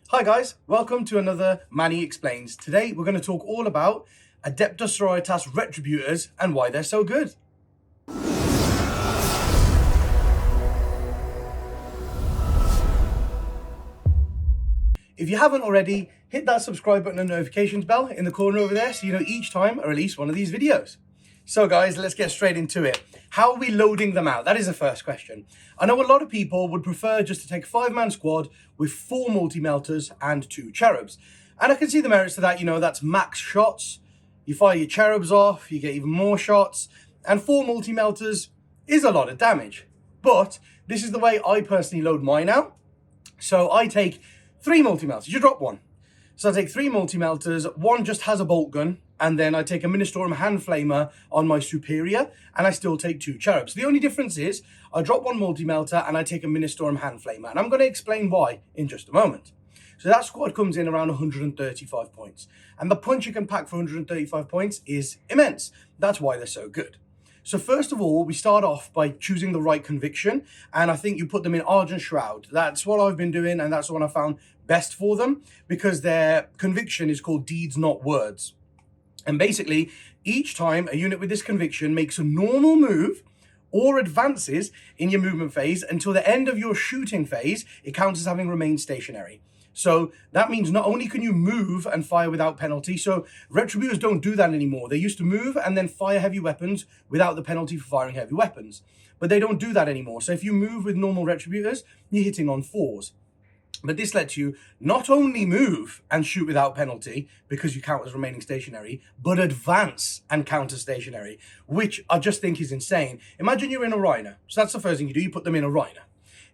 Hi guys, welcome to another Manny Explains. Today we're going to talk all about Adepta Sororitas Retributors and why they're so good. If you haven't already, hit that subscribe button and notifications bell in the corner over there so you know each time I release one of these videos. So guys, let's get straight into it. How are we loading them out? That is the first question. I know a lot of people would prefer just to take a 5-man squad with 4 multi-melters and 2 cherubs. And I can see the merits to that, that's max shots. You fire your cherubs off, you get even more shots, and 4 multi-melters is a lot of damage. But this is the way I personally load mine out. So I take 3 multi-melters, you drop 1. So I take 3 multi-melters, 1 just has a bolt gun, and then I take a Ministorum hand flamer on my superior, and I still take 2 cherubs. The only difference is I drop 1 multi-melter and I take a Ministorum hand flamer, and I'm going to explain why in just a moment. So that squad comes in around 135 points, and the punch you can pack for 135 points is immense. That's why they're so good. So first of all, we start off by choosing the right conviction, and I think you put them in Argent Shroud. That's what I've been doing, and that's the one I found best for them, because their conviction is called Deeds Not Words. And basically, each time a unit with this conviction makes a normal move or advances in your movement phase until the end of your shooting phase, it counts as having remained stationary. So that means not only can you move and fire without penalty, so Retributors don't do that anymore. They used to move and then fire heavy weapons without the penalty for firing heavy weapons. But they don't do that anymore. So if you move with normal Retributors, you're hitting on 4s. But this lets you not only move and shoot without penalty because you count as remaining stationary, but advance and counter stationary, which I just think is insane. Imagine you're in a Rhino. So that's the first thing you do. You put them in a Rhino.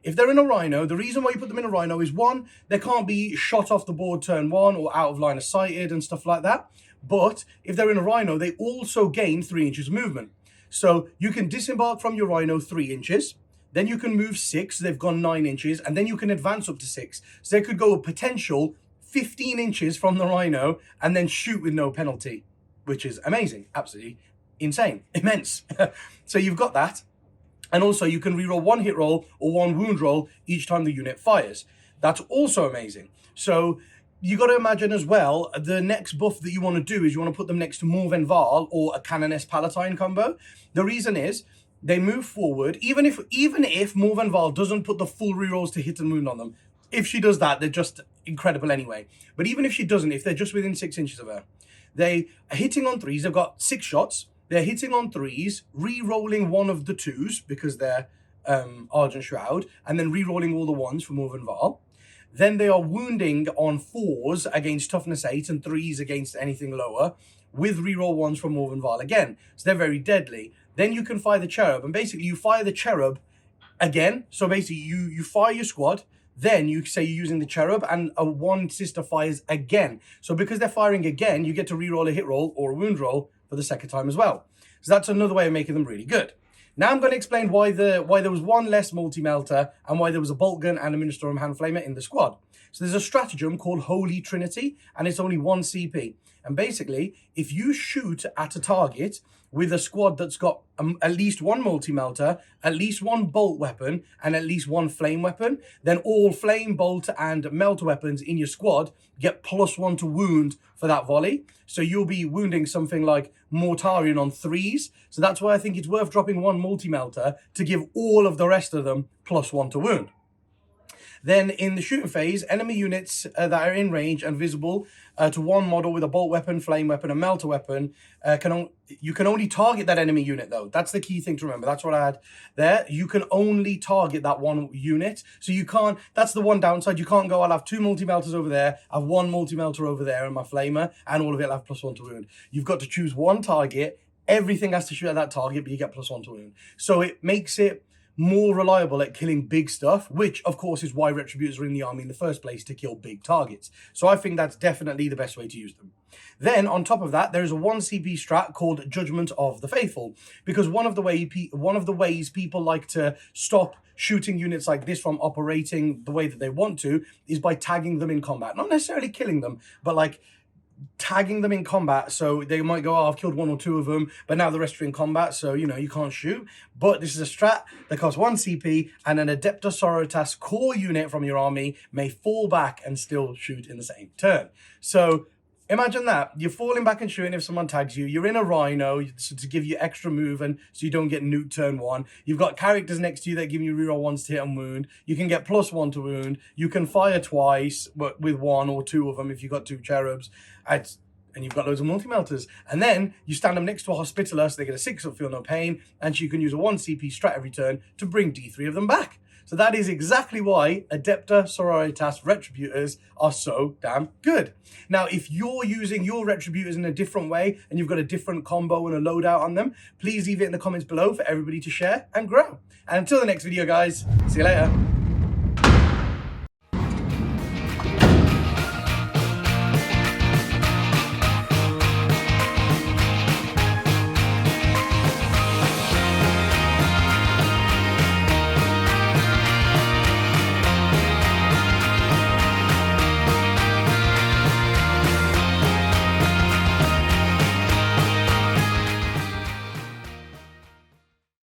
If they're in a Rhino, the reason why you put them in a Rhino is 1, they can't be shot off the board turn 1 or out of line of sighted and stuff like that. But if they're in a Rhino, they also gain 3 inches of movement. So you can disembark from your Rhino 3 inches. Then you can move 6, they've gone 9 inches, and then you can advance up to 6. So they could go a potential 15 inches from the Rhino and then shoot with no penalty, which is amazing, absolutely insane, immense. So you've got that. And also you can reroll 1 hit roll or 1 wound roll each time the unit fires. That's also amazing. So you got to imagine as well, the next buff that you want to do is you want to put them next to Morven Val or a Canoness Palatine combo. The reason is, they move forward, even if Morven Val doesn't put the full rerolls to hit and wound on them. If she does that, they're just incredible anyway. But even if she doesn't, if they're just within 6 inches of her, they are hitting on 3s. They've got 6 shots. They're hitting on 3s, re-rolling 1 of the 2s because they're Argent Shroud, and then re-rolling all the 1s for Morven Val. Then they are wounding on 4s against Toughness 8 and 3s against anything lower, with reroll 1s from Morven Val again. So they're very deadly. Then you can fire the cherub, and basically you fire the cherub again. So basically you fire your squad, then you say you're using the cherub, and a 1 sister fires again. So because they're firing again, you get to reroll a hit roll or a wound roll for the second time as well. So that's another way of making them really good. Now I'm going to explain why there was 1 less multi-melter and why there was a bolt gun and a Ministorum hand flamer in the squad. So there's a stratagem called Holy Trinity, and it's only 1 CP. And basically, if you shoot at a target with a squad that's got at least 1 multi-melter, at least 1 bolt weapon, and at least 1 flame weapon, then all flame, bolt, and melter weapons in your squad get +1 to wound for that volley. So you'll be wounding something like Mortarion on 3s. So that's why I think it's worth dropping 1 multi-melter to give all of the rest of them +1 to wound. Then in the shooting phase, enemy units that are in range and visible to 1 model with a bolt weapon, flame weapon, and melter weapon, you can only target that enemy unit though. That's the key thing to remember. That's what I had there. You can only target that 1 unit. So you can't, that's the one downside. You can't go, I'll have 2 multi-melters over there, I have 1 multi-melter over there and my flamer, and all of it will have +1 to wound. You've got to choose 1 target. Everything has to shoot at that target, but you get +1 to wound. So it makes it more reliable at killing big stuff, which of course is why Retributors are in the army in the first place, to kill big targets. So I think that's definitely the best way to use them. Then on top of that, there is a 1 CP strat called Judgment of the Faithful, because one of the ways people like to stop shooting units like this from operating the way that they want to is by tagging them in combat. Not necessarily killing them, but like tagging them in combat, so they might go, oh, I've killed 1 or 2 of them, but now the rest are in combat, so you know you can't shoot. But this is a strat that costs 1 CP, and an Adepta Sororitas core unit from your army may fall back and still shoot in the same turn. So imagine that you're falling back and shooting if someone tags you. You're in a rhino to give you extra move, and so you don't get nuked turn 1. You've got characters next to you that give you reroll 1s to hit and wound. You can get +1 to wound. You can fire twice, but with 1 or 2 of them if you've got 2 cherubs. And you've got loads of multi-melters. And then you stand them next to a Hospitaller, so they get a 6 of Feel No Pain, and you can use a 1 CP strat every turn to bring D3 of them back. So that is exactly why Adepta Sororitas Retributors are so damn good. Now, if you're using your Retributors in a different way and you've got a different combo and a loadout on them, please leave it in the comments below for everybody to share and grow. And until the next video, guys, see you later.